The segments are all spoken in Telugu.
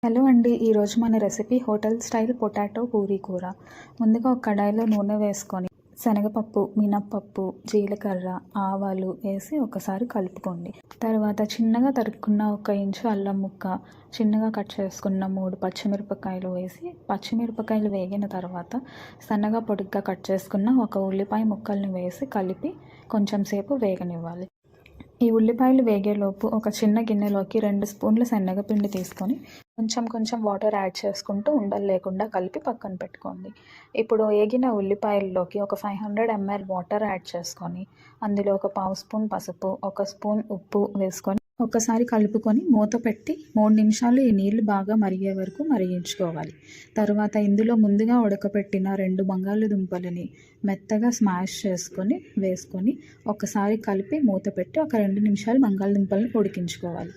హలో అండి, ఈరోజు మన recipe hotel style potato Puri కూర. ముందుగా ఒక కడాయిలో నూనె వేసుకొని శనగపప్పు, మినప్పప్పు, జీలకర్ర, ఆవాలు వేసి ఒకసారి కలుపుకోండి. తర్వాత చిన్నగా తరుక్కున్న 1 ఇంచు అల్లం ముక్క, చిన్నగా కట్ చేసుకున్న 3 పచ్చిమిరపకాయలు వేసి పచ్చిమిరపకాయలు వేగిన తర్వాత సన్నగా పొడుగ్గా కట్ చేసుకున్న 1 ఉల్లిపాయ ముక్కల్ని వేసి కలిపి కొంచెం సేపు వేగనివ్వాలి. ఈ ఉల్లిపాయలు వేగేలోపు ఒక చిన్న గిన్నెలోకి 2 స్పూన్ల శనగపిండి తీసుకొని కొంచెం వాటర్ యాడ్ చేసుకుంటూ ఉండలు లేకుండా కలిపి పక్కన పెట్టుకోండి. ఇప్పుడు వేగిన ఉల్లిపాయల్లోకి ఒక 500 ml వాటర్ యాడ్ చేసుకొని అందులో ఒక పావు స్పూన్ పసుపు, 1 స్పూన్ ఉప్పు వేసుకొని ఒకసారి కలుపుకొని మూత పెట్టి 3 నిమిషాలు ఈ నీళ్లు బాగా మరిగే వరకు మరిగించుకోవాలి. తర్వాత ఇందులో ముందుగా ఉడకపెట్టిన 2 బంగాళదుంపలని మెత్తగా స్మాష్ చేసుకొని వేసుకొని ఒకసారి కలిపి మూత పెట్టి ఒక 2 నిమిషాలు బంగాళదుంపలను ఉడికించుకోవాలి.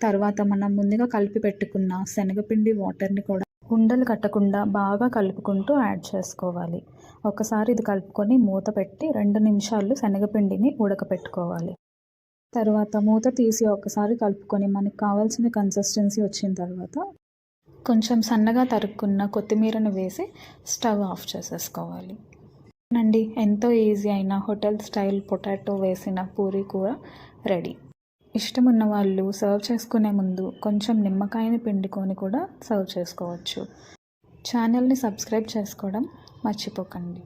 తర్వాత మనం ముందుగా కలిపి పెట్టుకున్న శనగపిండి వాటర్ని కూడా ఉండలు కట్టకుండా బాగా కలుపుకుంటూ యాడ్ చేసుకోవాలి. ఒకసారి ఇది కలుపుకొని మూత పెట్టి 2 నిమిషాలు శనగపిండిని ఉడకపెట్టుకోవాలి. తర్వాత మూత తీసి ఒకసారి కలుపుకొని మనకు కావాల్సిన కన్సిస్టెన్సీ వచ్చిన తర్వాత కొంచెం సన్నగా తరుక్కున్న కొత్తిమీరను వేసి స్టవ్ ఆఫ్ చేసేసుకోవాలి. అండి, ఎంతో ఈజీ అయిన హోటల్ స్టైల్ పొటాటో వేసిన పూరీ కూర రెడీ. ఇష్టం ఉన్న వాళ్ళు సర్వ్ చేసుకునే ముందు కొంచెం నిమ్మకాయని పిండుకొని కూడా సర్వ్ చేసుకోవచ్చు. ఛానల్ని సబ్స్క్రైబ్ చేసుకోవడం మర్చిపోకండి.